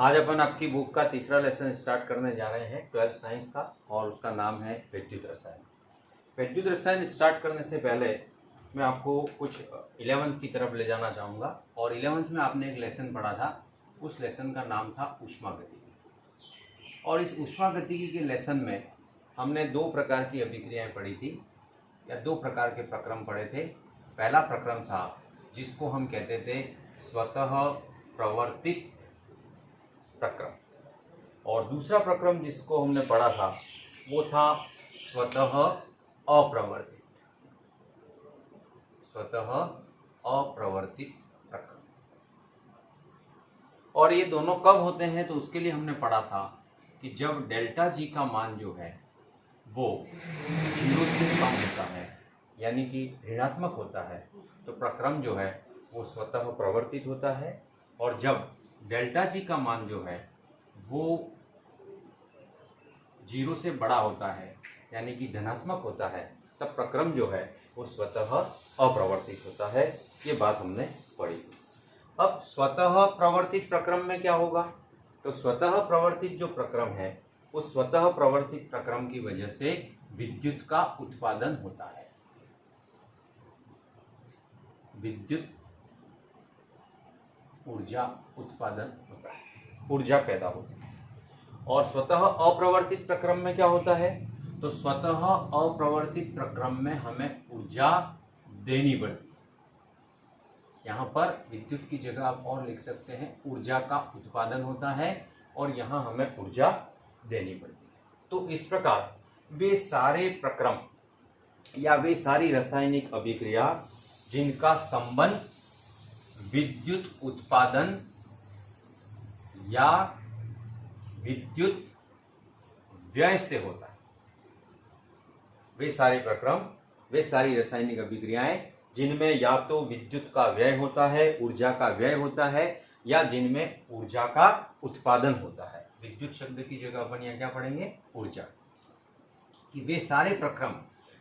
आज अपन आपकी बुक का तीसरा लेसन स्टार्ट करने जा रहे हैं 12th साइंस का, और उसका नाम है विद्युत रसायन। विद्युत रसायन स्टार्ट करने से पहले मैं आपको कुछ 11th की तरफ ले जाना चाहूँगा। और 11th में आपने एक लेसन पढ़ा था, उस लेसन का नाम था ऊष्मागतिकी। और इस ऊष्मागतिकी के लेसन में हमने दो प्रकार की अभिक्रियाएं पढ़ी थी, या दो प्रकार के प्रक्रम पढ़े थे। पहला प्रक्रम था जिसको हम कहते थे स्वतः प्रवर्तित प्रक्रम, और दूसरा प्रक्रम जिसको हमने पढ़ा था वो था स्वतः अप्रवर्तित प्रक्रम। और ये दोनों कब होते हैं, तो उसके लिए हमने पढ़ा था कि जब डेल्टा जी का मान जो है वो 0 से कम होता है, यानी कि ऋणात्मक होता है, तो प्रक्रम जो है वो स्वतः प्रवर्तित होता है। और जब डेल्टा जी का मान जो है वो 0 से बड़ा होता है, यानी कि धनात्मक होता है, तब प्रक्रम जो है वो स्वतः अप्रवर्तित होता है। ये बात हमने पढ़ी। अब स्वतः प्रवर्तित प्रक्रम में क्या होगा, तो स्वतः प्रवर्तित जो प्रक्रम है उस स्वतः प्रवर्तित प्रक्रम की वजह से विद्युत का उत्पादन होता है, विद्युत ऊर्जा उत्पादन होता है, ऊर्जा पैदा होती है। और स्वतः अप्रवर्तित प्रक्रम में क्या होता है, तो स्वतः अप्रवर्तित प्रक्रम में हमें ऊर्जा देनी पड़ती है। यहाँ पर विद्युत की जगह आप और लिख सकते हैं ऊर्जा का उत्पादन होता है, और यहाँ हमें ऊर्जा देनी पड़ती है। तो इस प्रकार वे सारे प्रक्रम या वे सारी रासायनिक अभिक्रिया जिनका संबंध विद्युत उत्पादन या विद्युत व्यय से होता है, वे सारे प्रक्रम, वे सारी रासायनिक अभिक्रियाएं जिनमें या तो विद्युत का व्यय होता है, ऊर्जा का व्यय होता है, या जिनमें ऊर्जा का उत्पादन होता है। विद्युत शब्द की जगह अपन यहाँ क्या पढ़ेंगे, ऊर्जा। कि वे सारे प्रक्रम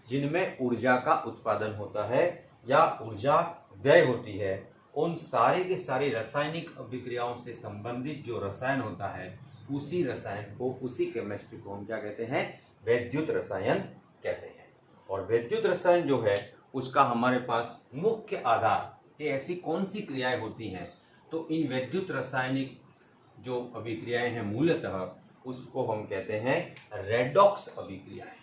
जिनमें ऊर्जा का उत्पादन होता है या ऊर्जा व्यय होती है, उन सारे के सारे रासायनिक अभिक्रियाओं से संबंधित जो रसायन होता है, उसी रसायन को, उसी केमिस्ट्री को हम क्या कहते हैं, वैद्युत रसायन कहते हैं। और वैद्युत रसायन जो है उसका हमारे पास मुख्य आधार कि ऐसी कौन सी क्रियाएं होती हैं, तो इन वैद्युत रासायनिक जो अभिक्रियाएं हैं मूलतः उसको हम कहते हैं रेडॉक्स अभिक्रियाएं।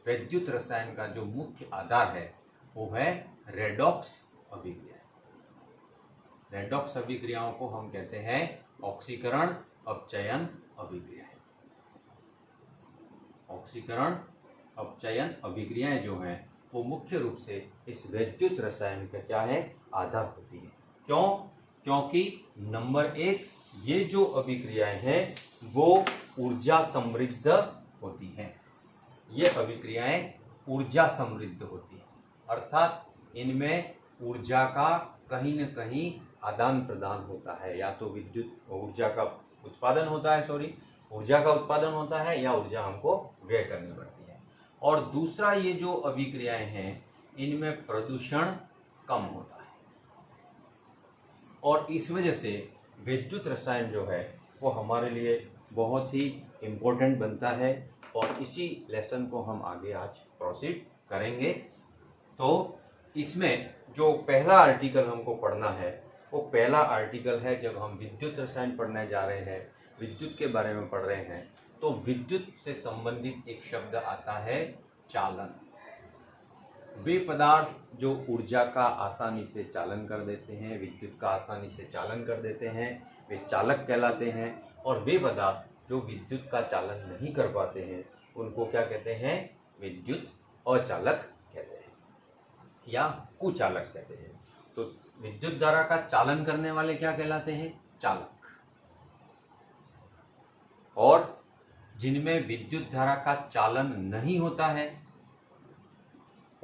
वैद्युत रसायन का जो मुख्य आधार है वो है रेडॉक्स अभिक्रिया। रेडॉक्स अभिक्रियाओं को हम कहते हैं ऑक्सीकरण अपचयन अभिक्रियाएं। ऑक्सीकरण अपचयन अभिक्रियाएं जो हैं वो मुख्य रूप से इस वैद्युत रसायन का क्या है, आधार होती है। क्यों? क्योंकि नंबर 1, ये जो अभिक्रियाएं हैं वो ऊर्जा समृद्ध होती हैं। ये अभिक्रियाएं ऊर्जा समृद्ध होती हैं, अर्थात इनमें ऊर्जा का कहीं न कहीं आदान प्रदान होता है, या तो विद्युत ऊर्जा का उत्पादन होता है, ऊर्जा का उत्पादन होता है, या ऊर्जा हमको व्यय करनी पड़ती है। और दूसरा, ये जो अभिक्रियाएं हैं इनमें प्रदूषण कम होता है, और इस वजह से विद्युत रसायन जो है वो हमारे लिए बहुत ही इम्पोर्टेंट बनता है। और इसी लेसन को हम आगे आज प्रोसीड करेंगे। तो इसमें जो पहला आर्टिकल हमको पढ़ना है वो पहला आर्टिकल है, जब हम विद्युत रसायन पढ़ने जा रहे हैं, विद्युत के बारे में पढ़ रहे हैं, तो विद्युत से संबंधित एक शब्द आता है चालन। वे पदार्थ जो ऊर्जा का आसानी से चालन कर देते हैं, विद्युत का आसानी से चालन कर देते हैं, वे चालक कहलाते हैं। और वे पदार्थ जो विद्युत का चालन नहीं कर पाते हैं उनको क्या कहते हैं, विद्युत अचालक कहते हैं या कुचालक कहते हैं। तो विद्युत धारा का चालन करने वाले क्या कहलाते हैं, चालक। और जिनमें विद्युत धारा का चालन नहीं होता है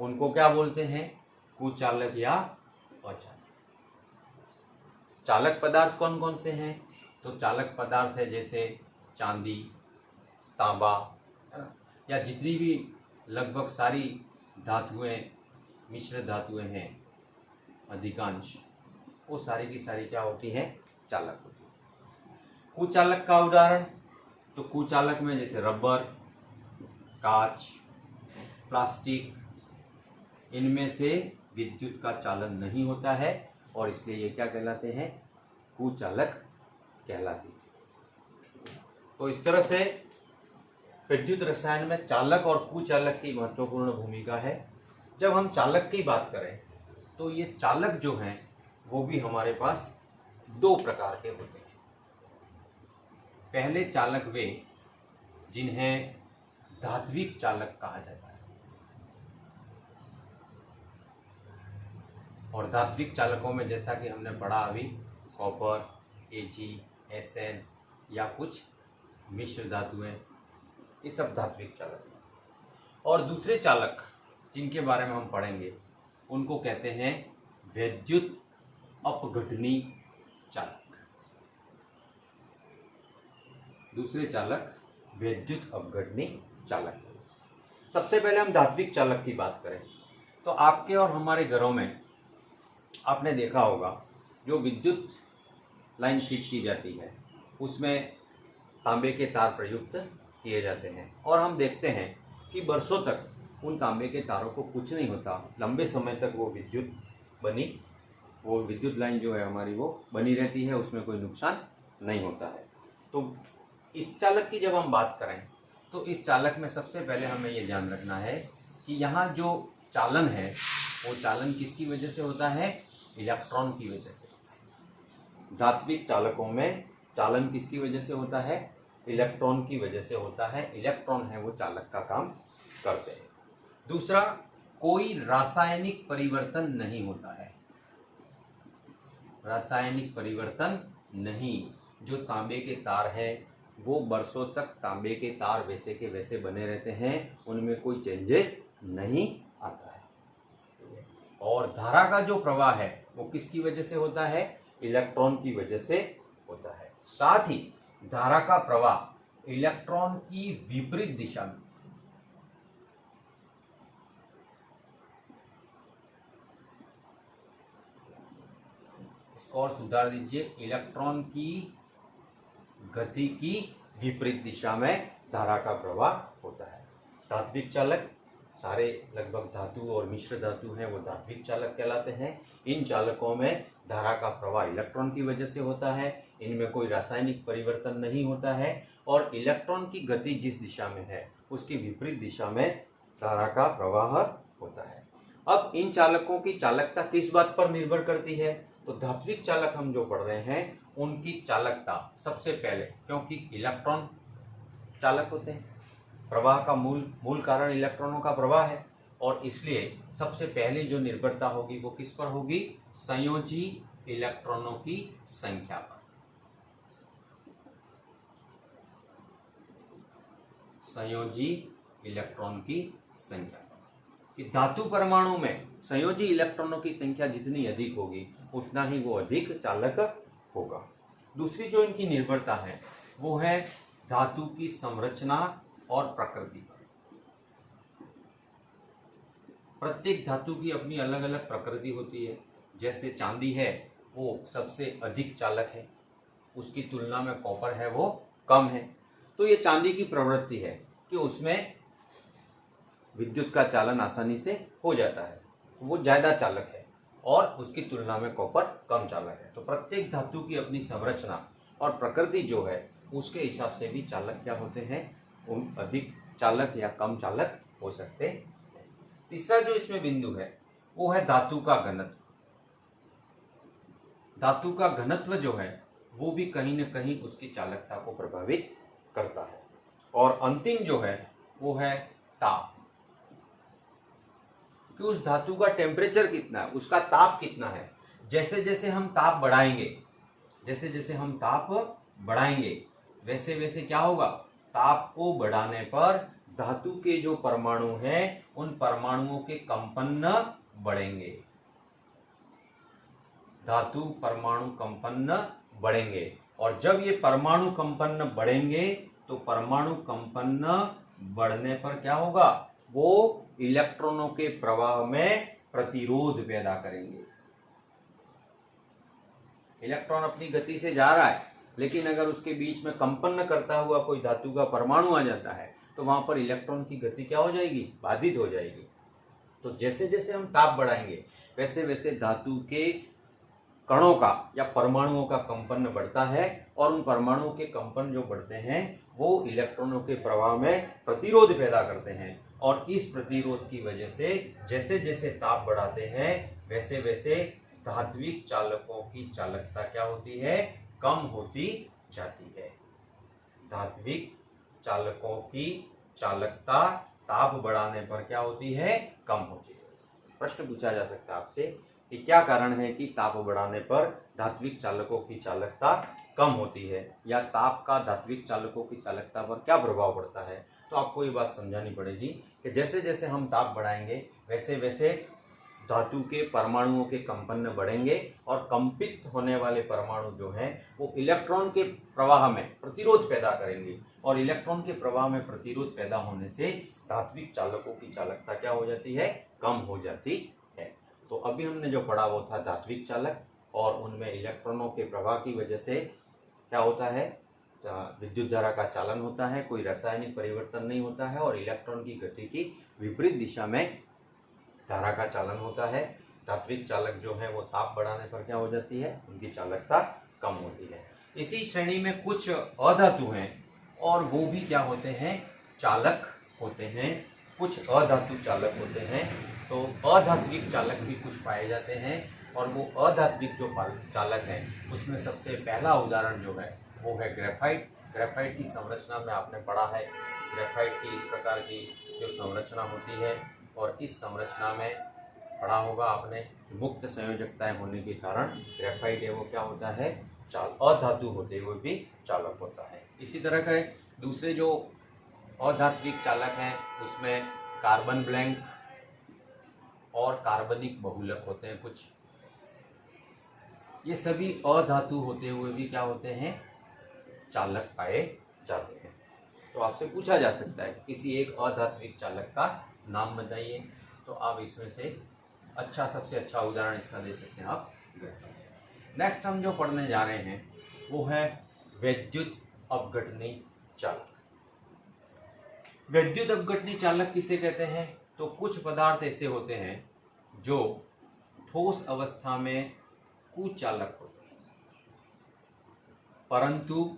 उनको क्या बोलते हैं, कुचालक या अचालक। चालक पदार्थ कौन कौन से हैं, तो चालक पदार्थ है जैसे चांदी, तांबा, या जितनी भी लगभग सारी धातुएं, मिश्र धातुएं हैं अधिकांश, वो सारी की सारी क्या होती हैं, चालक होती है। कुचालक का उदाहरण, तो कुचालक में जैसे रबर, कांच, प्लास्टिक, इनमें से विद्युत का चालन नहीं होता है और इसलिए ये क्या कहलाते हैं, कुचालक कहलाते हैं। तो इस तरह से विद्युत रसायन में चालक और कुचालक की महत्वपूर्ण भूमिका है। जब हम चालक की बात करें तो ये चालक जो हैं वो भी हमारे पास दो प्रकार के होते हैं। पहले चालक वे जिन्हें धात्विक चालक कहा जाता है, और धात्विक चालकों में जैसा कि हमने पढ़ा अभी, कॉपर, Ag, Sn या कुछ मिश्र धातुएं, ये सब धात्विक चालक हैं। और दूसरे चालक जिनके बारे में हम पढ़ेंगे उनको कहते हैं विद्युत अपघटनी चालक। दूसरे चालक विद्युत अपघटनी चालक। सबसे पहले हम धात्विक चालक की बात करें तो आपके और हमारे घरों में आपने देखा होगा जो विद्युत लाइन फिट की जाती है उसमें तांबे के तार प्रयुक्त किए जाते हैं, और हम देखते हैं कि बरसों तक उन तांबे के तारों को कुछ नहीं होता, लंबे समय तक वो विद्युत लाइन जो है हमारी वो बनी रहती है, उसमें कोई नुकसान नहीं होता है। तो इस चालक की जब हम बात करें तो इस चालक में सबसे पहले हमें ये ध्यान रखना है कि यहाँ जो चालन है वो चालन किसकी वजह से होता है, इलेक्ट्रॉन की वजह से। धात्विक चालकों में चालन किसकी वजह से होता है, इलेक्ट्रॉन की वजह से होता है। इलेक्ट्रॉन है वो चालक का काम करते हैं। दूसरा, कोई रासायनिक परिवर्तन नहीं होता है, रासायनिक परिवर्तन नहीं। जो तांबे के तार है वो बरसों तक तांबे के तार वैसे के वैसे बने रहते हैं, उनमें कोई चेंजेस नहीं आता है। और धारा का जो प्रवाह है वो किसकी वजह से होता है, इलेक्ट्रॉन की वजह से होता है। साथ ही धारा का प्रवाह इलेक्ट्रॉन की विपरीत दिशा में, इसको और सुधार दीजिए, इलेक्ट्रॉन की गति की विपरीत दिशा में धारा का प्रवाह होता है। धात्विक चालक सारे लगभग धातु और मिश्र धातु हैं वो धात्विक चालक कहलाते हैं। इन चालकों में धारा का प्रवाह इलेक्ट्रॉन की वजह से होता है, इनमें कोई रासायनिक परिवर्तन नहीं होता है, और इलेक्ट्रॉन की गति जिस दिशा में है उसकी विपरीत दिशा में धारा का प्रवाह होता है। अब इन चालकों की चालकता किस बात पर निर्भर करती है, तो धात्विक चालक हम जो पढ़ रहे हैं उनकी चालकता सबसे पहले, क्योंकि इलेक्ट्रॉन चालक होते हैं, प्रवाह का मूल कारण इलेक्ट्रॉनों का प्रवाह है, और इसलिए सबसे पहले जो निर्भरता होगी वो किस पर होगी, संयोजी इलेक्ट्रॉनों की संख्या पर। संयोजी इलेक्ट्रॉन की संख्या पर, कि धातु परमाणु में संयोजी इलेक्ट्रॉनों की संख्या जितनी अधिक होगी उतना ही वो अधिक चालक होगा। दूसरी जो इनकी निर्भरता है वो है धातु की संरचना और प्रकृति पर। प्रत्येक धातु की अपनी अलग अलग प्रकृति होती है। जैसे चांदी है वो सबसे अधिक चालक है, उसकी तुलना में कॉपर है वो कम है। तो ये चांदी की प्रवृत्ति है कि उसमें विद्युत का चालन आसानी से हो जाता है, वो ज़्यादा चालक है, और उसकी तुलना में कॉपर कम चालक है। तो प्रत्येक धातु की अपनी संरचना और प्रकृति जो है उसके हिसाब से भी चालक क्या होते हैं, उन अधिक चालक या कम चालक हो सकते हैं। तीसरा जो इसमें बिंदु है वो है धातु का घनत्व। धातु का घनत्व जो है वो भी कहीं न कहीं उसकी चालकता को प्रभावित करता है। और अंतिम जो है वो है ताप, कि उस धातु का टेम्परेचर कितना है, उसका ताप कितना है। जैसे जैसे हम ताप बढ़ाएंगे वैसे वैसे क्या होगा, ताप को बढ़ाने पर धातु के जो परमाणु हैं उन परमाणुओं के कंपन बढ़ेंगे, धातु परमाणु कंपन बढ़ेंगे। और जब ये परमाणु कंपन बढ़ेंगे तो परमाणु कंपन बढ़ने पर क्या होगा, वो इलेक्ट्रॉनों के प्रवाह में प्रतिरोध पैदा करेंगे। इलेक्ट्रॉन अपनी गति से जा रहा है लेकिन अगर उसके बीच में कंपन करता हुआ कोई धातु का परमाणु आ जाता है तो वहां पर इलेक्ट्रॉन की गति क्या हो जाएगी, बाधित हो जाएगी। तो जैसे जैसे हम ताप बढ़ाएंगे वैसे वैसे धातु के कणों का या परमाणुओं का कंपन बढ़ता है, और उन परमाणुओं के कंपन जो बढ़ते हैं वो इलेक्ट्रॉनों के प्रवाह में प्रतिरोध पैदा करते हैं, और इस प्रतिरोध की वजह से जैसे जैसे ताप बढ़ाते हैं वैसे वैसे धात्विक चालकों की चालकता क्या होती है, कम होती जाती है। धात्विक चालकों की चालकता ताप बढ़ाने पर क्या होती है, कम होती है। प्रश्न पूछा जा सकता है आपसे कि क्या कारण है कि ताप बढ़ाने पर धात्विक चालकों की चालकता कम होती है, या ताप का धात्विक चालकों की चालकता पर क्या प्रभाव पड़ता है। तो आपको ये बात समझानी पड़ेगी कि जैसे जैसे हम ताप बढ़ाएंगे वैसे वैसे धातु के परमाणुओं के कंपन बढ़ेंगे, और कंपित होने वाले परमाणु जो हैं वो इलेक्ट्रॉन के प्रवाह में प्रतिरोध पैदा करेंगे, और इलेक्ट्रॉन के प्रवाह में प्रतिरोध पैदा होने से धात्विक चालकों की चालकता क्या हो जाती है, कम हो जाती है। तो अभी हमने जो पढ़ा वो था धात्विक चालक, और उनमें इलेक्ट्रॉनों के प्रवाह की वजह से क्या होता है, विद्युत धारा का चालन होता है, कोई रासायनिक परिवर्तन नहीं होता है, और इलेक्ट्रॉन की गति की विपरीत दिशा में धारा का चालन होता है। धात्विक चालक जो है वो ताप बढ़ाने पर क्या हो जाती है, उनकी चालकता कम होती है। इसी श्रेणी में कुछ अधातु हैं, और वो भी क्या होते हैं, चालक होते हैं। कुछ अधातु चालक होते हैं। तो अधात्विक चालक भी कुछ पाए जाते हैं, और वो अधात्विक जो चालक हैं उसमें सबसे पहला उदाहरण जो है वो है ग्रेफाइट। ग्रेफाइट की संरचना में आपने पढ़ा है, ग्रेफाइट की इस प्रकार की जो संरचना होती है, और इस संरचना में पढ़ा होगा आपने कि मुक्त संयोजकताएं होने के कारण ग्रेफाइट है वो क्या होता है, अधातु होते हुए भी चालक होता है। इसी तरह के दूसरे जो अधात्विक चालक हैं उसमें कार्बन ब्लैंक और कार्बनिक बहुलक होते हैं कुछ। ये सभी अधातु होते हुए भी क्या होते हैं, चालक पाए जाते हैं। तो आपसे पूछा जा सकता है कि किसी एक अधात्विक चालक का नाम बताइए, तो आप इसमें से सबसे अच्छा उदाहरण इसका दे सकते हैं आप। नेक्स्ट हम जो पढ़ने जा रहे हैं वो है वैद्युत अपघटनी चालक। वैद्युत अपघटनी चालक किसे कहते हैं, तो कुछ पदार्थ ऐसे होते हैं जो ठोस अवस्था में कुचालक होते हैं, परंतु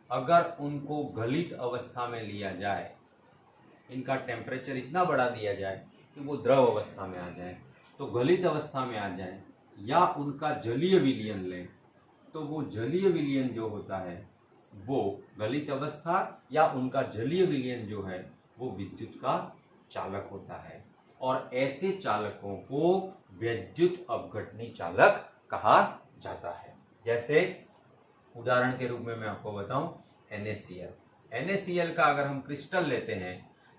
अगर उनको गलित अवस्था में लिया जाए, इनका टेम्परेचर इतना बढ़ा दिया जाए कि वो द्रव अवस्था में आ जाए, तो गलित अवस्था में आ जाए, या उनका जलीय विलयन लें, तो वो जलीय विलयन जो होता है वो गलित अवस्था या उनका जलीय विलयन जो है वो विद्युत का चालक होता है, और ऐसे चालकों को वैद्युत अपघटनी चालक कहा जाता है। जैसे उदाहरण के रूप में मैं आपको बताऊं NaCl। NaCl का अगर हम क्रिस्टल लेते हैं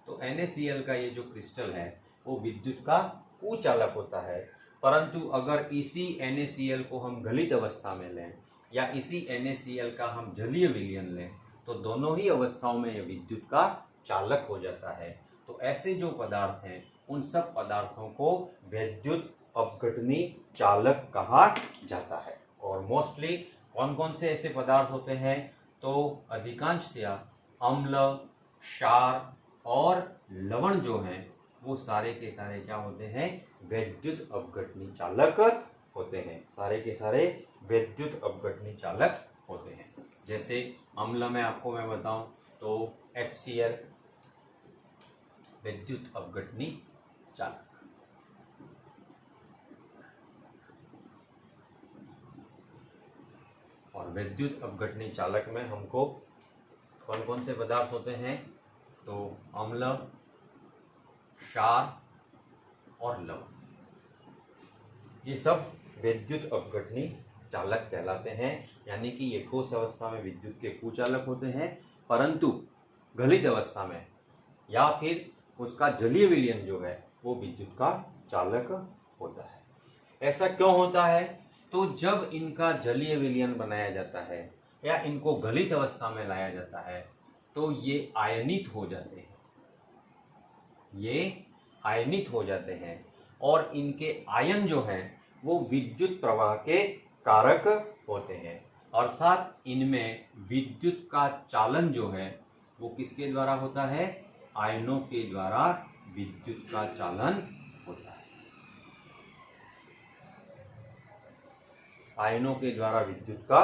तो NaCl का ये जो क्रिस्टल है वो विद्युत का कुचालक होता है, परंतु अगर इसी NaCl को हम गलित अवस्था में लें या इसी NaCl का हम जलीय विलयन लें तो दोनों ही अवस्थाओं में यह विद्युत का चालक हो जाता है। तो ऐसे जो पदार्थ हैं उन सब पदार्थों को वैद्युत अपघटनी चालक कहा जाता है। और मोस्टली कौन कौन से ऐसे पदार्थ होते हैं, तो अधिकांशतया अम्ल, क्षार और लवण जो हैं वो सारे के सारे क्या होते हैं, वैद्युत अपघटनी चालक होते हैं। सारे के सारे वैद्युत अपघटनी चालक होते हैं। जैसे अम्ल में आपको मैं बताऊं तो HCl वैद्युत अपघटनी चालक। और विद्युत अपघटनी चालक में हमको कौन कौन से पदार्थ होते हैं, तो अम्ल, क्षार और लवण, ये सब विद्युत अपघटनी चालक कहलाते हैं। यानी कि ये ठोस अवस्था में विद्युत के कुचालक होते हैं, परंतु गलित अवस्था में या फिर उसका जलीय विलयन जो है वो विद्युत का चालक होता है। ऐसा क्यों होता है, तो जब इनका जलीय विलयन बनाया जाता है या इनको गलित अवस्था में लाया जाता है तो ये आयनित हो जाते हैं, ये आयनित हो जाते हैं, और इनके आयन जो हैं वो विद्युत प्रवाह के कारक होते हैं। अर्थात इनमें विद्युत का चालन जो है वो किसके द्वारा होता है? आयनों के द्वारा विद्युत का चालन होता है। आयनों के द्वारा विद्युत का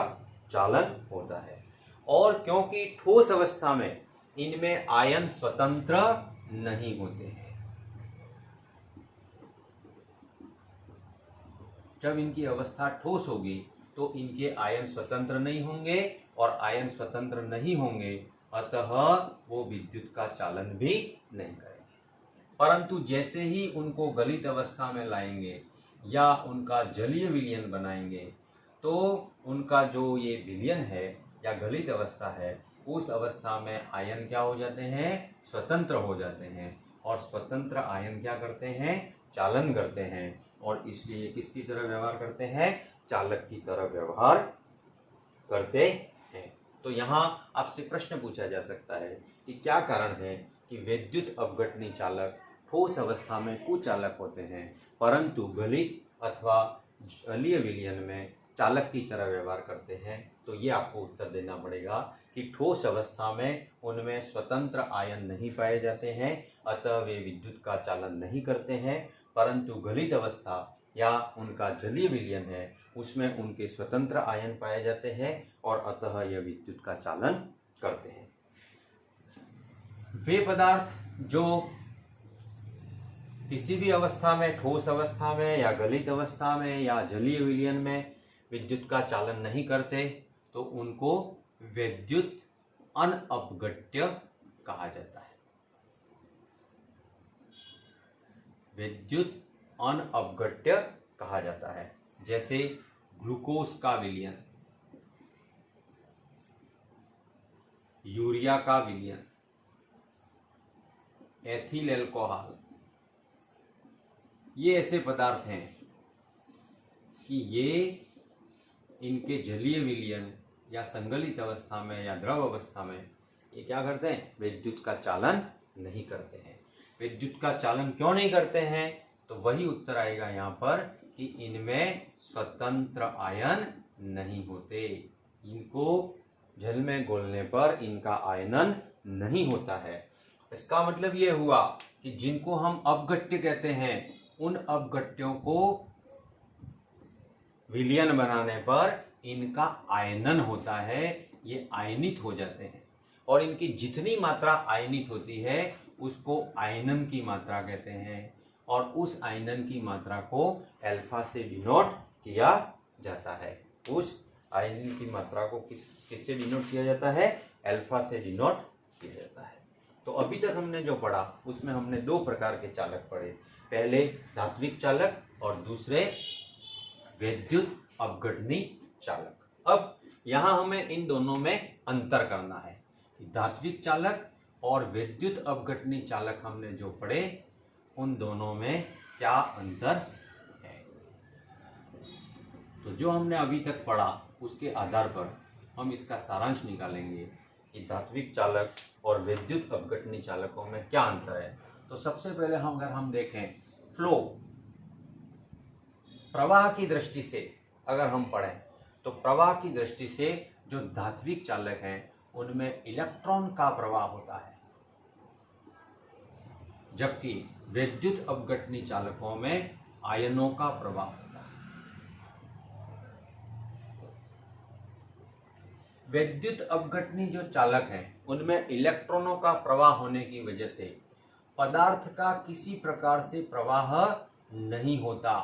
चालन होता है। और क्योंकि ठोस अवस्था में इनमें आयन स्वतंत्र नहीं होते हैं, जब इनकी अवस्था ठोस होगी तो इनके आयन स्वतंत्र नहीं होंगे, और आयन स्वतंत्र नहीं होंगे अतः वो विद्युत का चालन भी नहीं करेंगे। परंतु जैसे ही उनको गलित अवस्था में लाएंगे या उनका जलीय विलयन बनाएंगे तो उनका जो ये विलयन है या गलित अवस्था है उस अवस्था में आयन क्या हो जाते हैं? स्वतंत्र हो जाते हैं। और स्वतंत्र आयन क्या करते हैं? चालन करते हैं। और इसलिए किसकी तरह व्यवहार करते हैं? चालक की तरह व्यवहार करते हैं। तो यहाँ आपसे प्रश्न पूछा जा सकता है कि क्या कारण है कि विद्युत अपघटनी चालक ठोस अवस्था में कुचालक होते हैं परंतु गलित अथवा जलीय विलयन में चालक की तरह व्यवहार करते हैं? तो ये आपको उत्तर देना पड़ेगा कि ठोस अवस्था में उनमें स्वतंत्र आयन नहीं पाए जाते हैं अतः वे विद्युत का चालन नहीं करते हैं, परंतु गलित अवस्था या उनका जलीय विलयन है उसमें उनके स्वतंत्र आयन पाए जाते हैं और अतः यह विद्युत का चालन करते हैं। वे पदार्थ जो किसी भी अवस्था में, ठोस अवस्था में या गलित अवस्था में या जलीय विलयन में विद्युत का चालन नहीं करते तो उनको विद्युत अनअपघट्य कहा जाता है। विद्युत अनअपघट्य कहा जाता है। जैसे ग्लूकोज का विलयन, यूरिया का विलयन, एथिल अल्कोहल, ये ऐसे पदार्थ हैं कि ये इनके जलीय विलयन या संगलित अवस्था में या द्रव अवस्था में ये क्या करते हैं? विद्युत का चालन नहीं करते हैं। विद्युत का चालन क्यों नहीं करते हैं? तो वही उत्तर आएगा यहाँ पर कि इनमें स्वतंत्र आयन नहीं होते। इनको जल में घोलने पर इनका आयनन नहीं होता है। इसका मतलब ये हुआ कि जिनको हम अपघट्य कहते हैं उन अपघट्यों को विलयन बनाने पर इनका आयनन होता है, ये आयनित हो जाते हैं और इनकी जितनी मात्रा आयनित होती है उसको आयनन की मात्रा कहते हैं और उस आयनन की मात्रा को अल्फा से डिनोट किया जाता है। उस आयनन की मात्रा को किससे डिनोट किया जाता है? अल्फा से डिनोट किया जाता है। तो अभी तक हमने जो पढ़ा उसमें हमने दो प्रकार के चालक पढ़े, पहले धात्विक चालक और दूसरे विद्युत अपघटनी चालक। अब यहाँ हमें इन दोनों में अंतर करना है कि धात्विक चालक और विद्युत अपघटनी चालक हमने जो पढ़े उन दोनों में क्या अंतर है। तो जो हमने अभी तक पढ़ा उसके आधार पर हम इसका सारांश निकालेंगे कि धात्विक चालक और विद्युत अपघटनी चालकों में क्या अंतर है। तो सबसे पहले अगर हम देखें फ्लो, प्रवाह की दृष्टि से अगर हम पढ़ें तो प्रवाह की दृष्टि से जो धात्विक चालक हैं उनमें इलेक्ट्रॉन का प्रवाह होता है, जबकि विद्युत अपघटनी चालकों में आयनों का प्रवाह होता है। विद्युत अपघटनी जो चालक हैं उनमें इलेक्ट्रॉनों का प्रवाह होने की वजह से पदार्थ का किसी प्रकार से प्रवाह नहीं होता।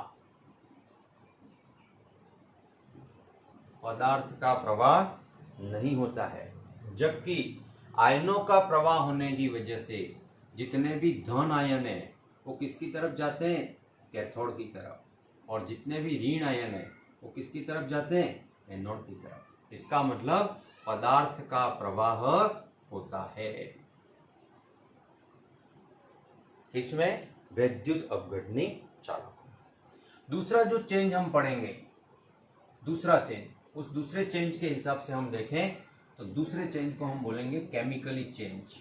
पदार्थ का प्रवाह नहीं होता है, जबकि आयनों का प्रवाह होने की वजह से जितने भी धन आयन हैं वो किसकी तरफ जाते हैं? कैथोड की तरफ, और जितने भी ऋण आयन हैं वो किसकी तरफ जाते हैं? एनोड की तरफ। इसका मतलब पदार्थ का प्रवाह होता है। इसमें विद्युत अपघटनी चालक। दूसरा जो चेंज हम पढ़ेंगे, दूसरा चेंज, उस दूसरे चेंज के हिसाब से हम देखें तो दूसरे चेंज को हम बोलेंगे केमिकली चेंज,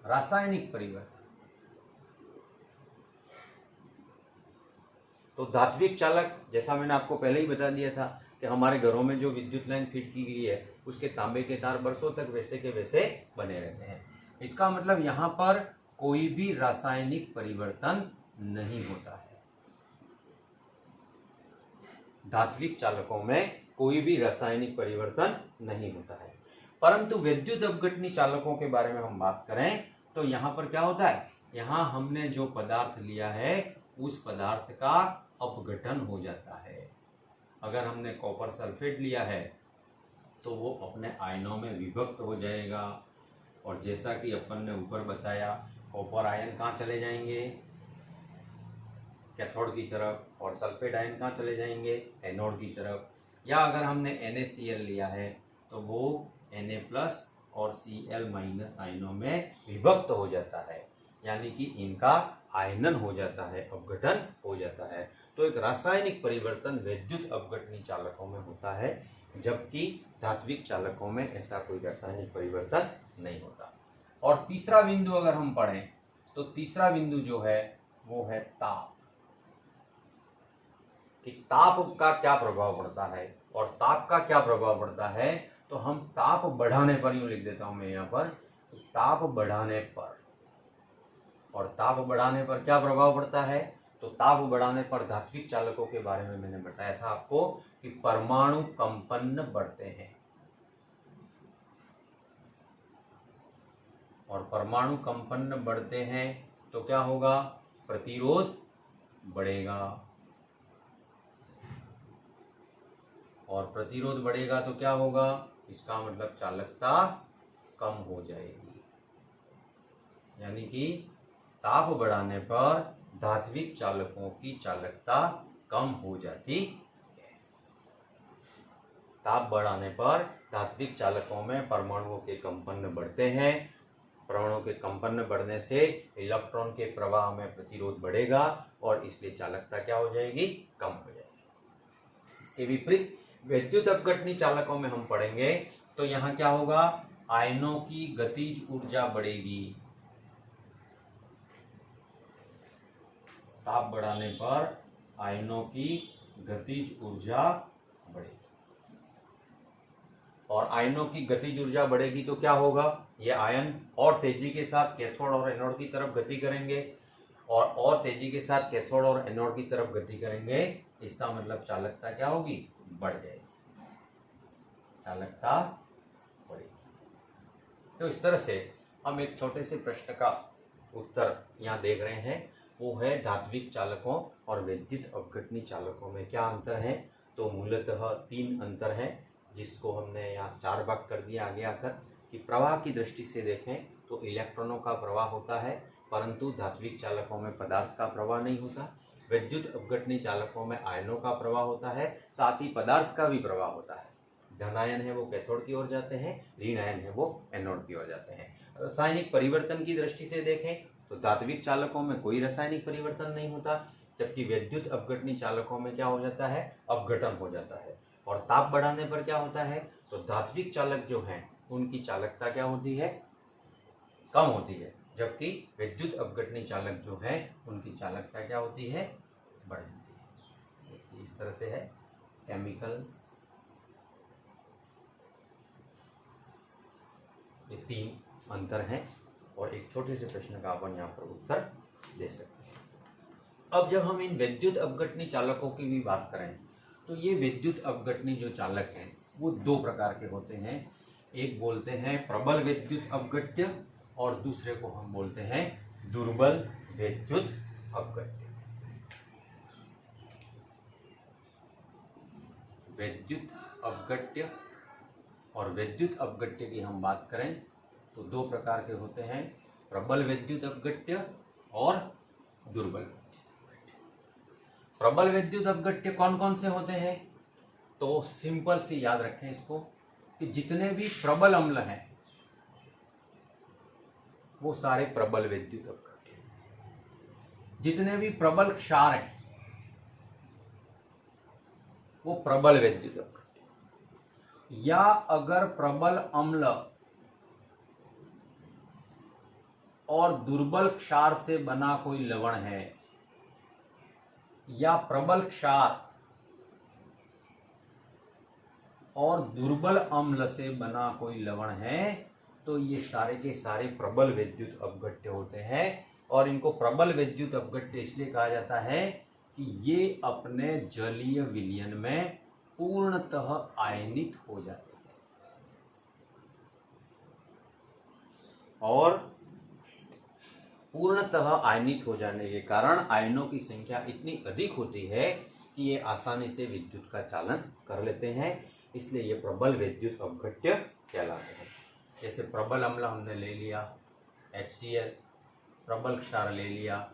रासायनिक परिवर्तन। तो धात्विक चालक, जैसा मैंने आपको पहले ही बता दिया था कि हमारे घरों में जो विद्युत लाइन फिट की गई है उसके तांबे के तार बरसों तक वैसे के वैसे बने रहते हैं। इसका मतलब यहाँ पर कोई भी रासायनिक परिवर्तन नहीं होता है। धात्विक चालकों में कोई भी रासायनिक परिवर्तन नहीं होता है। परंतु विद्युत अपघटनी चालकों के बारे में हम बात करें तो यहाँ पर क्या होता है, यहाँ हमने जो पदार्थ लिया है उस पदार्थ का अपघटन हो जाता है। अगर हमने कॉपर सल्फेट लिया है तो वो अपने आयनों में विभक्त हो जाएगा, और जैसा कि अपन ने ऊपर बताया कॉपर आयन कहाँ चले जाएंगे, कैथोड की तरफ, और सल्फेट आयन कहाँ चले जाएंगे, एनोड की तरफ। या अगर हमने NaCl लिया है तो वो Na+ और Cl- आयनों में विभक्त हो जाता है, यानी कि इनका आयनन हो जाता है, अपघटन हो जाता है। तो एक रासायनिक परिवर्तन विद्युत अपघटनी चालकों में होता है, जबकि धात्विक चालकों में ऐसा कोई रासायनिक परिवर्तन नहीं होता। और तीसरा बिंदु अगर हम पढ़ें तो तीसरा बिंदु जो है वो है ताप, कि ताप का क्या प्रभाव पड़ता है। और ताप का क्या प्रभाव पड़ता है तो हम ताप बढ़ाने पर, यूं लिख देता हूं मैं यहाँ पर, ताप बढ़ाने पर। और ताप बढ़ाने पर क्या प्रभाव पड़ता है तो ताप बढ़ाने पर धात्विक चालकों के बारे में मैंने बताया था आपको कि परमाणु कंपन बढ़ते हैं, और परमाणु कंपन बढ़ते हैं तो क्या होगा, प्रतिरोध बढ़ेगा, और प्रतिरोध बढ़ेगा तो क्या होगा, इसका मतलब चालकता कम हो जाएगी। यानी कि ताप बढ़ाने पर धात्विक चालकों की चालकता कम हो जाती है। ताप बढ़ाने पर धात्विक चालकों में परमाणुओं के कंपन बढ़ते हैं। परमाणुओं के कंपन बढ़ने से इलेक्ट्रॉन के प्रवाह में प्रतिरोध बढ़ेगा, और इसलिए चालकता क्या हो जाएगी, कम हो जाएगी। इसके विपरीत विद्युत अपघटनी चालकों में हम पढ़ेंगे तो यहाँ क्या होगा, आयनों की गतिज ऊर्जा बढ़ेगी। ताप बढ़ाने पर आयनों की गतिज ऊर्जा बढ़ेगी, और आयनों की गतिज ऊर्जा बढ़ेगी तो क्या होगा, ये आयन और तेजी के साथ कैथोड और एनोड की तरफ गति करेंगे, और तेजी के साथ कैथोड और एनोड की तरफ गति करेंगे। इसका मतलब चालकता क्या होगी, बढ़ जाएगी, चालकता बढ़ेगी। तो इस तरह से हम एक छोटे से प्रश्न का उत्तर यहाँ देख रहे हैं, वो है धात्विक चालकों और विद्युत अपघटनी चालकों में क्या अंतर है। तो मूलतः 3 अंतर हैं, जिसको हमने यहाँ 4 भाग कर दिया आगे आकर। कि प्रवाह की दृष्टि से देखें तो इलेक्ट्रॉनों का प्रवाह होता है, परंतु धात्विक चालकों में पदार्थ का प्रवाह नहीं होता। विद्युत अपघटनी चालकों में आयनों का प्रवाह होता है, साथ ही पदार्थ का भी प्रवाह होता है। धन आयन है वो कैथोड की ओर जाते हैं, ऋण आयन है वो एनोड की ओर जाते हैं। रासायनिक परिवर्तन की दृष्टि से देखें तो धात्विक चालकों में कोई रासायनिक परिवर्तन नहीं होता, जबकि विद्युत अपघटनी चालकों में क्या हो जाता है, अपघटन हो जाता है। और ताप बढ़ाने पर क्या होता है तो धात्विक चालक जो हैं उनकी चालकता क्या होती है, कम होती है, जबकि विद्युत अपघटनी चालक जो हैं उनकी चालकता क्या होती है, बढ़ जाती है। इस तरह से है केमिकल, ये 3 अंतर हैं, और एक छोटे से प्रश्न का अपन यहाँ पर उत्तर दे सकते हैं। अब जब हम इन विद्युत अपघटनी चालकों की भी बात करें तो ये विद्युत अपघटनी जो चालक हैं वो 2 प्रकार के होते हैं। एक बोलते हैं प्रबल विद्युत अपघट्य, और दूसरे को हम बोलते हैं दुर्बल विद्युत अपघट्य। विद्युत अपघट्य और विद्युत अपघट्य की हम बात करें तो 2 प्रकार के होते हैं, प्रबल विद्युत अपघट्य और दुर्बल विद्युत अपघट्य। प्रबल विद्युत अपघट्य कौन कौन से होते हैं, तो सिंपल सी याद रखें इसको, कि जितने भी प्रबल अम्ल हैं वो सारे प्रबल विद्युत अपघट्य, जितने भी प्रबल क्षार हैं वो प्रबल विद्युत अपघट्य। या अगर प्रबल अम्ल और दुर्बल क्षार से बना कोई लवण है या प्रबल क्षार और दुर्बल अम्ल से बना कोई लवण है तो ये सारे के सारे प्रबल विद्युत अपघट्य होते हैं। और इनको प्रबल विद्युत अपघट्य इसलिए कहा जाता है कि ये अपने जलीय विलयन में पूर्णतः आयनित हो जाते हैं। और पूर्णतः आयनित हो जाने के कारण आयनों की संख्या इतनी अधिक होती है कि ये आसानी से विद्युत का चालन कर लेते हैं, इसलिए ये प्रबल विद्युत अपघट्य कहलाते हैं। जैसे प्रबल अम्ल हमने ले लिया HCl, प्रबल क्षार ले लिया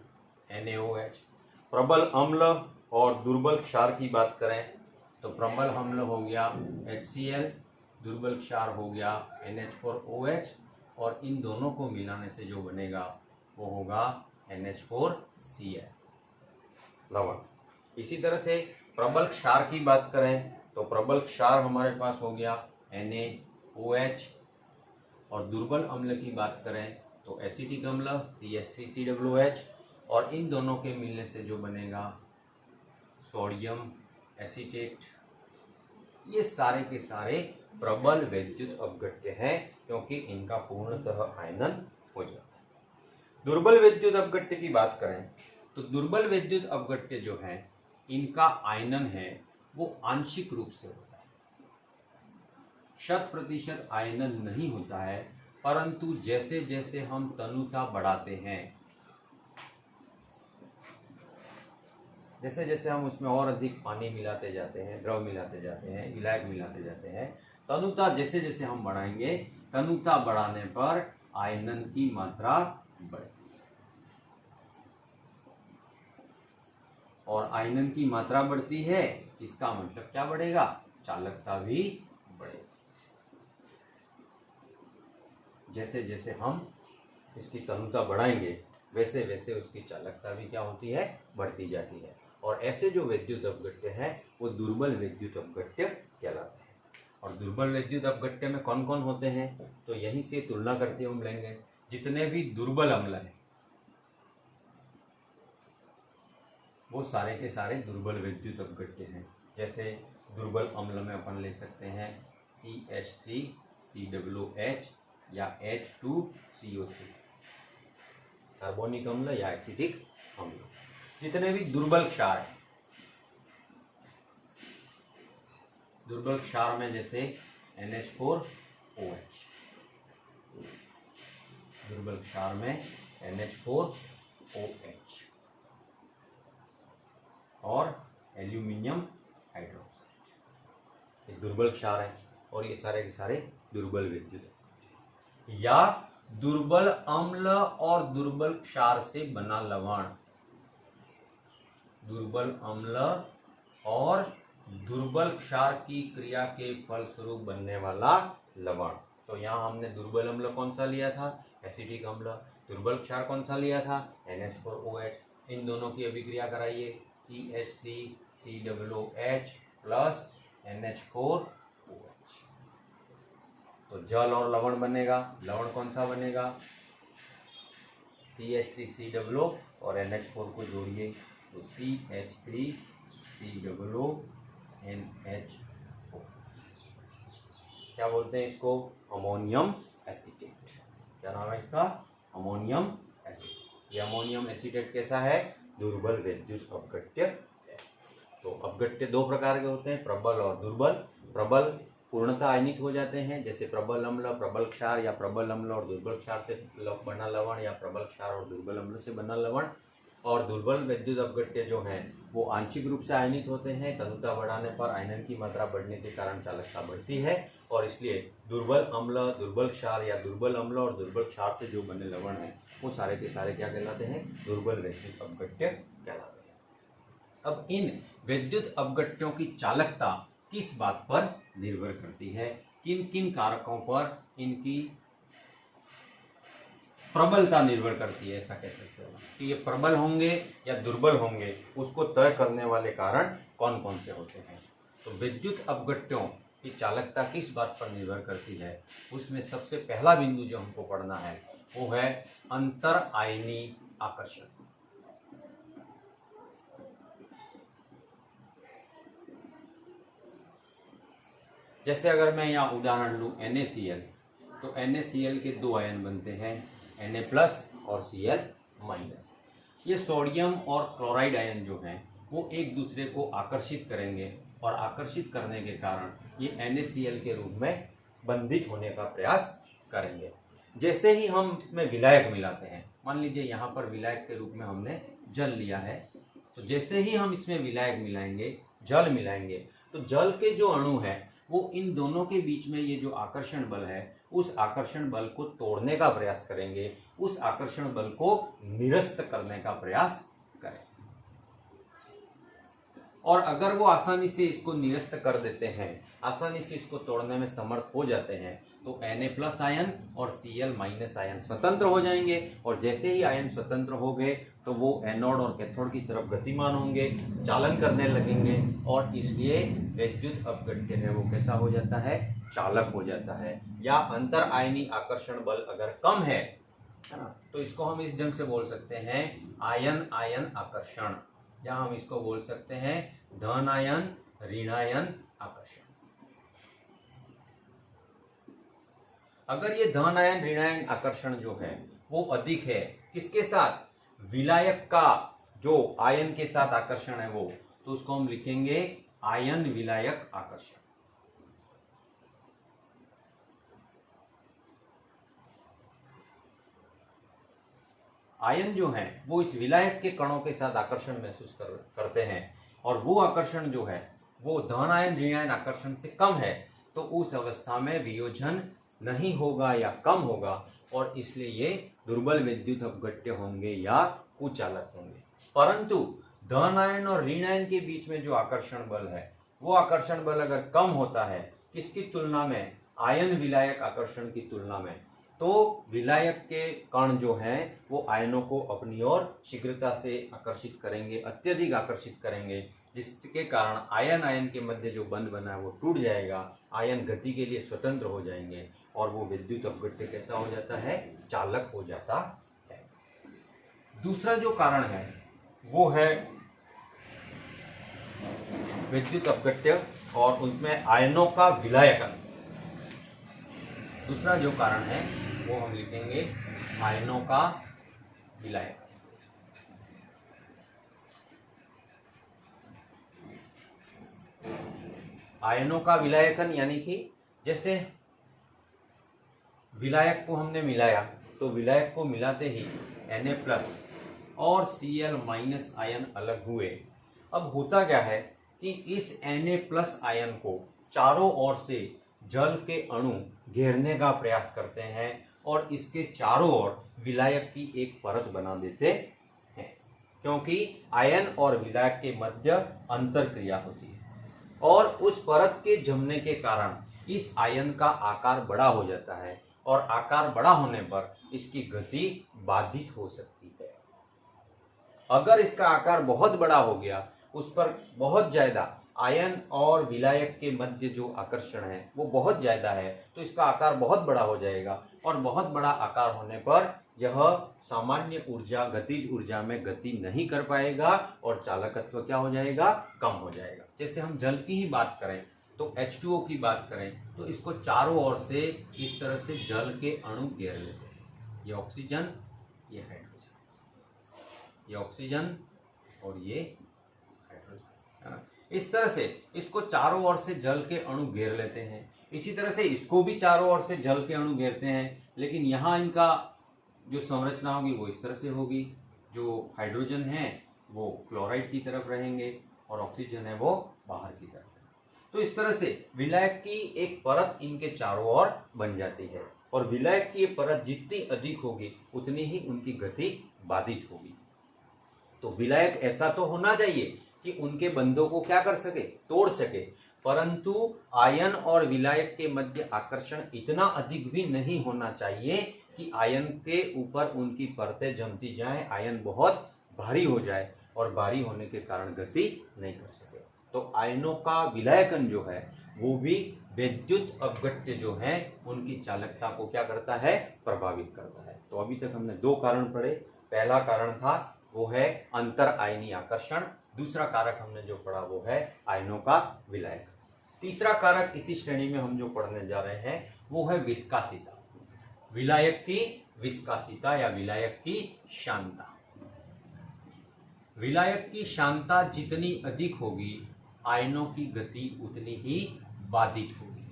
NaOH। प्रबल अम्ल और दुर्बल क्षार की बात करें तो प्रबल अम्ल हो गया HCl, दुर्बल क्षार हो गया NH4OH, और इन दोनों को मिलाने से जो बनेगा वो होगा NH4Cl लवण। इसी तरह से प्रबल क्षार की बात करें तो प्रबल क्षार हमारे पास हो गया NaOH, और दुर्बल अम्ल की बात करें तो एसिटिक अम्ल CH3COOH, और इन दोनों के मिलने से जो बनेगा सोडियम एसीटेट। ये सारे के सारे प्रबल विद्युत अपघट्य हैं क्योंकि इनका पूर्णतः आयनन हो जाता है। दुर्बल विद्युत अपघट्य की बात करें तो दुर्बल विद्युत अपघट्य जो है इनका आयनन है वो आंशिक रूप से होता है, 100% आयनन नहीं होता है, परंतु जैसे जैसे हम तनुता बढ़ाते हैं, जैसे जैसे हम उसमें और अधिक पानी मिलाते जाते हैं, द्रव मिलाते जाते हैं, विलायक मिलाते जाते हैं, तनुता जैसे जैसे हम बढ़ाएंगे, तनुता बढ़ाने पर आयनन की मात्रा बढ़ेगी, और आयनन की मात्रा बढ़ती है इसका मतलब क्या बढ़ेगा, चालकता भी बढ़ेगी। जैसे जैसे हम इसकी तनुता बढ़ाएंगे वैसे वैसे उसकी चालकता भी क्या होती है, बढ़ती जाती है। और ऐसे जो विद्युत अपघट्य है वो दुर्बल विद्युत अपघट्य कहलाते हैं। और दुर्बल विद्युत अपघट्य में कौन कौन होते हैं तो यहीं से तुलना करते हम लेंगे। जितने भी दुर्बल अम्ल हैं वो सारे के सारे दुर्बल विद्युत अपघट्य हैं। जैसे दुर्बल अम्ल में अपन ले सकते हैं CH3COOH या H2CO3, कार्बोनिक अम्ल या एसिटिक अम्ल। जितने भी दुर्बल क्षार हैं, दुर्बल क्षार में जैसे NH4OH, दुर्बल क्षार में NH4OH और एल्यूमिनियम हाइड्रोक्साइड, ये दुर्बल क्षार है। और ये सारे के सारे दुर्बल विद्युत या दुर्बल अम्ल और दुर्बल क्षार से बना लवण, दुर्बल अम्ल और दुर्बल क्षार की क्रिया के फलस्वरूप बनने वाला लवण। तो यहाँ हमने दुर्बल अम्ल कौन सा लिया था, एसिटिक अम्ल। दुर्बल क्षार कौन सा लिया था, NH4OH। इन दोनों की अभिक्रिया कराइए, CH3COOH प्लस NH4OH, तो जल और लवण बनेगा। लवण कौन सा बनेगा, CH3COO और NH4 को जोड़िए तो CH3COONH4, क्या बोलते हैं इसको, अमोनियम एसीटेट। क्या नाम है इसका, अमोनियम एसीटेट। ये अमोनियम एसीटेट कैसा है, दुर्बल विद्युत अपघट्य है। तो अपघट्य दो प्रकार के होते हैं, प्रबल और दुर्बल। प्रबल पूर्णतः आयनित हो जाते हैं, जैसे प्रबल अम्ल, प्रबल क्षार या प्रबल अम्ल और दुर्बल क्षार से बना लवण या प्रबल क्षार और दुर्बल अम्ल से बना लवण। और दुर्बल विद्युत अपघट्य जो हैं वो आंशिक रूप से आयनित होते हैं, तनुता बढ़ाने पर आयनन की मात्रा बढ़ने के कारण चालकता बढ़ती है, और इसलिए दुर्बल अम्ल, दुर्बल क्षार या दुर्बल अम्ल और दुर्बल क्षार से जो बने लवण हैं वो सारे के सारे क्या कहलाते हैं, दुर्बल विद्युत अपघट्य कहलाते हैं। अब इन विद्युत अपघट्यों की चालकता किस बात पर निर्भर करती है, किन किन कारकों पर इनकी प्रबलता निर्भर करती है, ऐसा कह सकते हो कि ये प्रबल होंगे या दुर्बल होंगे, उसको तय करने वाले कारण कौन कौन से होते हैं। तो विद्युत अपघट्यों की चालकता किस बात पर निर्भर करती है, उसमें सबसे पहला बिंदु जो हमको पढ़ना है वो है अंतर आयनी आकर्षण। जैसे अगर मैं यहाँ उदाहरण लूँ NaCl, तो NaCl के दो आयन बनते हैं, Na+ और Cl-। ये सोडियम और क्लोराइड आयन जो हैं वो एक दूसरे को आकर्षित करेंगे और आकर्षित करने के कारण ये NaCl के रूप में बंधित होने का प्रयास करेंगे। जैसे ही हम इसमें विलायक मिलाते हैं, मान लीजिए यहाँ पर विलायक के रूप में हमने जल लिया है, तो जैसे ही हम इसमें विलायक मिलाएंगे, जल मिलाएंगे, तो जल के जो अणु हैं वो इन दोनों के बीच में ये जो आकर्षण बल है उस आकर्षण बल को तोड़ने का प्रयास करेंगे, उस आकर्षण बल को निरस्त करने का प्रयास करें। और अगर वो आसानी से इसको निरस्त कर देते हैं, आसानी से इसको तोड़ने में समर्थ हो जाते हैं, तो Na+ आयन और Cl- आयन स्वतंत्र हो जाएंगे। और जैसे ही आयन स्वतंत्र हो गए तो वो एनोड और कैथोड की तरफ गतिमान होंगे, चालन करने लगेंगे, और इसलिए विद्युत अपघट्य है वो कैसा हो जाता है, चालक हो जाता है। या अंतर आयनी आकर्षण बल अगर कम है ना, तो इसको हम इस ढंग से बोल सकते हैं आयन आयन आकर्षण, या हम इसको बोल सकते हैं धन आयन ऋणायन आकर्षण। अगर ये धन आयन ऋणायन आकर्षण जो है वो अधिक है, किसके साथ, विलायक का जो आयन के साथ आकर्षण है वो, तो उसको हम लिखेंगे आयन विलायक आकर्षण। आयन जो है वो इस विलायक के कणों के साथ आकर्षण महसूस करते हैं, और वो आकर्षण जो है वो धन आयन ऋणायन आकर्षण से कम है, तो उस अवस्था में वियोजन नहीं होगा या कम होगा, और इसलिए ये दुर्बल विद्युत अपघट्य होंगे या कुचालक होंगे। परंतु धन आयन और ऋण आयन के बीच में जो आकर्षण बल है वो आकर्षण बल अगर कम होता है, किसकी तुलना में, आयन विलायक आकर्षण की तुलना में, तो विलायक के कण जो हैं वो आयनों को अपनी ओर शीघ्रता से आकर्षित करेंगे, अत्यधिक आकर्षित करेंगे, जिसके कारण आयन आयन के मध्य जो बंध बना है वो टूट जाएगा, आयन गति के लिए स्वतंत्र हो जाएंगे, और वो विद्युत अपघट्य कैसा हो जाता है, चालक हो जाता है। दूसरा जो कारण है वो है विद्युत अपघट्य और उनमें आयनों का विलायकन। दूसरा जो कारण है वो हम लिखेंगे आयनों का विलायकन। आयनों का विलायकन यानी कि जैसे विलायक को हमने मिलाया, तो विलायक को मिलाते ही Na+ और Cl- आयन अलग हुए। अब होता क्या है कि इस Na+ आयन को चारों ओर से जल के अणु घेरने का प्रयास करते हैं और इसके चारों ओर विलायक की एक परत बना देते हैं, क्योंकि आयन और विलायक के मध्य अंतर क्रिया होती है, और उस परत के जमने के कारण इस आयन का आकार बड़ा हो जाता है, और आकार बड़ा होने पर इसकी गति बाधित हो सकती है। अगर इसका आकार बहुत बड़ा हो गया, उस पर बहुत ज्यादा आयन और विलायक के मध्य जो आकर्षण है वो बहुत ज्यादा है, तो इसका आकार बहुत बड़ा हो जाएगा, और बहुत बड़ा आकार होने पर यह सामान्य ऊर्जा, गतिज ऊर्जा में गति नहीं कर पाएगा, और चालकत्व क्या हो जाएगा, कम हो जाएगा। जैसे हम जल की ही बात करें, तो H2O की बात करें, तो इसको चारों ओर से इस तरह से जल के अणु घेर लेते हैं, ये ऑक्सीजन, ये हाइड्रोजन, ये ऑक्सीजन और ये हाइड्रोजन, है ना। इस तरह से इसको चारों ओर से जल के अणु घेर लेते हैं। इसी तरह से इसको भी चारों ओर से जल के अणु घेरते हैं, लेकिन यहाँ इनका जो संरचना होगी वो इस तरह से होगी, जो हाइड्रोजन है वो क्लोराइड की तरफ रहेंगे और ऑक्सीजन है वो बाहर की तरफ। तो इस तरह से विलायक की एक परत इनके चारों ओर बन जाती है, और विलायक की परत जितनी अधिक होगी उतनी ही उनकी गति बाधित होगी। तो विलायक ऐसा तो होना चाहिए कि उनके बंधों को क्या कर सके, तोड़ सके, परंतु आयन और विलायक के मध्य आकर्षण इतना अधिक भी नहीं होना चाहिए कि आयन के ऊपर उनकी परतें जमती जाएं, आयन बहुत भारी हो जाए और भारी होने के कारण गति नहीं कर सके। तो आयनों का विलायकन जो है वो भी विद्युत अपघट्य जो है उनकी चालकता को क्या करता है, प्रभावित करता है। तो अभी तक हमने दो कारण पढ़े। पहला कारण था वो है अंतर आयनी आकर्षण, दूसरा कारक हमने जो पढ़ा वो है आयनों का विलायकन। तीसरा कारक इसी श्रेणी में हम जो पढ़ने जा रहे हैं वो है विस्कासिता, विलायक की विस्कासिता या विलायक की शांता। विलायक की शांता जितनी अधिक होगी आयनों की गति उतनी ही बाधित होगी।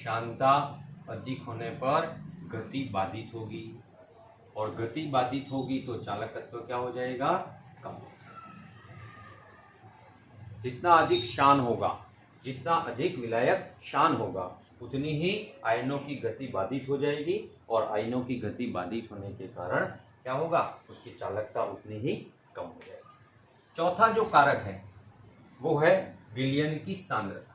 शांता अधिक होने पर गति बाधित होगी और गति बाधित होगी तो चालकत्व क्या हो जाएगा, कम हो जाएगा। जितना अधिक शान होगा, जितना अधिक विलायक शान होगा उतनी ही आयनों की गति बाधित हो जाएगी और आयनों की गति बाधित होने के कारण क्या होगा, उसकी चालकता उतनी ही कम हो जाएगी। चौथा जो कारक है वो है विलयन की सांद्रता।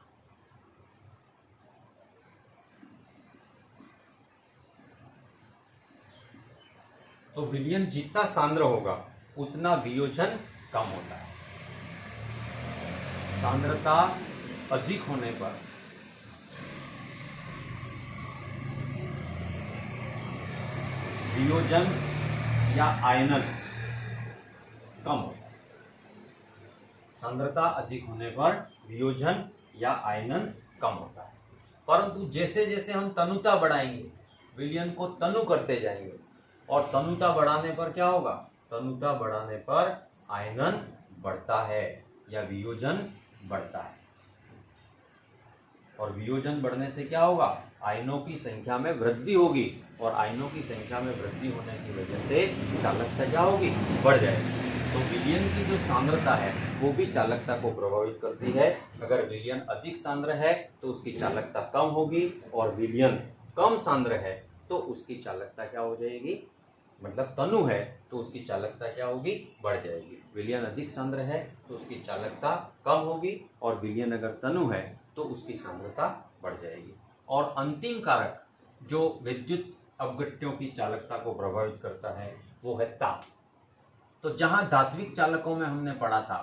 तो विलयन जितना सांद्र होगा उतना वियोजन कम होता है। सांद्रता अधिक होने पर वियोजन या आयनन कम होता है। सांद्रता अधिक होने पर वियोजन या आयनन कम होता है, परंतु जैसे जैसे हम तनुता बढ़ाएंगे, विलयन को तनु करते जाएंगे और तनुता बढ़ाने पर क्या होगा, तनुता बढ़ाने पर आयनन बढ़ता है या वियोजन बढ़ता है। और वियोजन बढ़ने से क्या होगा, आयनों की संख्या में वृद्धि होगी और आयनों की संख्या में वृद्धि होने की वजह से चालकता क्या होगी, बढ़ जाएगी। तो विलयन की जो सांद्रता है वो भी चालकता को प्रभावित करती है। अगर विलयन अधिक सांद्र है तो उसकी चालकता कम होगी और विलयन कम सांद्र है तो उसकी चालकता क्या हो जाएगी, मतलब तनु है तो उसकी चालकता क्या होगी, बढ़ जाएगी। विलयन अधिक सांद्र है तो उसकी चालकता कम होगी और विलयन अगर तनु है तो उसकी सांद्रता बढ़ जाएगी। और अंतिम कारक जो विद्युत अपघट्यों की चालकता को प्रभावित करता है वो है ताप। तो जहां धात्विक चालकों में हमने पढ़ा था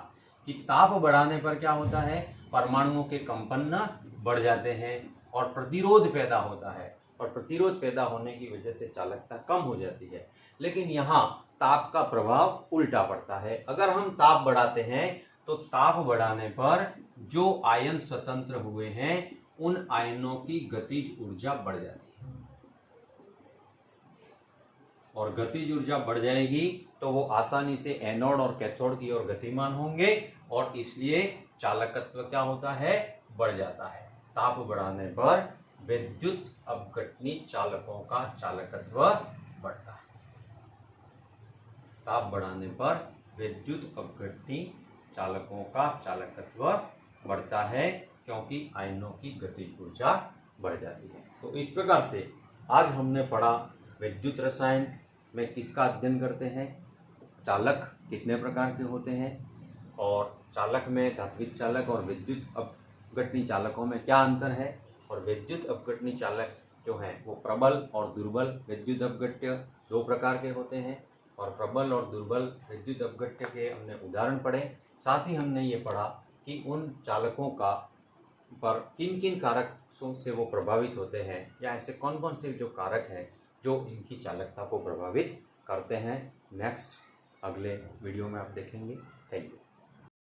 कि ताप बढ़ाने पर क्या होता है, परमाणुओं के कंपन बढ़ जाते हैं और प्रतिरोध पैदा होता है और प्रतिरोध पैदा होने की वजह से चालकता कम हो जाती है। लेकिन यहाँ ताप का प्रभाव उल्टा पड़ता है। अगर हम ताप बढ़ाते हैं तो ताप बढ़ाने पर जो आयन स्वतंत्र हुए हैं उन आयनों की गतिज ऊर्जा बढ़ जाती है और गतिज ऊर्जा बढ़ जाएगी तो वो आसानी से एनोड और कैथोड की ओर गतिमान होंगे और इसलिए चालकत्व क्या होता है, बढ़ जाता है। ताप बढ़ाने पर विद्युत अपघटनी चालकों का चालकत्व बढ़ता है। ताप बढ़ाने पर विद्युत अपघटनी चालकों का चालकत्व बढ़ता है क्योंकि आयनों की गतिज ऊर्जा बढ़ जाती है। तो इस प्रकार से आज हमने पढ़ा विद्युत रसायन में किसका अध्ययन करते हैं, चालक कितने प्रकार के होते हैं और चालक में धात्विक चालक और विद्युत अपघटनी चालकों में क्या अंतर है और विद्युत अपघटनी चालक जो हैं वो प्रबल और दुर्बल विद्युत अपघट्य दो प्रकार के होते हैं और प्रबल और दुर्बल विद्युत अपघट्य के हमने उदाहरण पढ़े। साथ ही हमने ये पढ़ा कि उन चालकों का पर किन किन कारकों से वो प्रभावित होते हैं या ऐसे कौन कौन से जो कारक हैं जो इनकी चालकता को प्रभावित करते हैं। नेक्स्ट अगले वीडियो में आप देखेंगे। Thank you.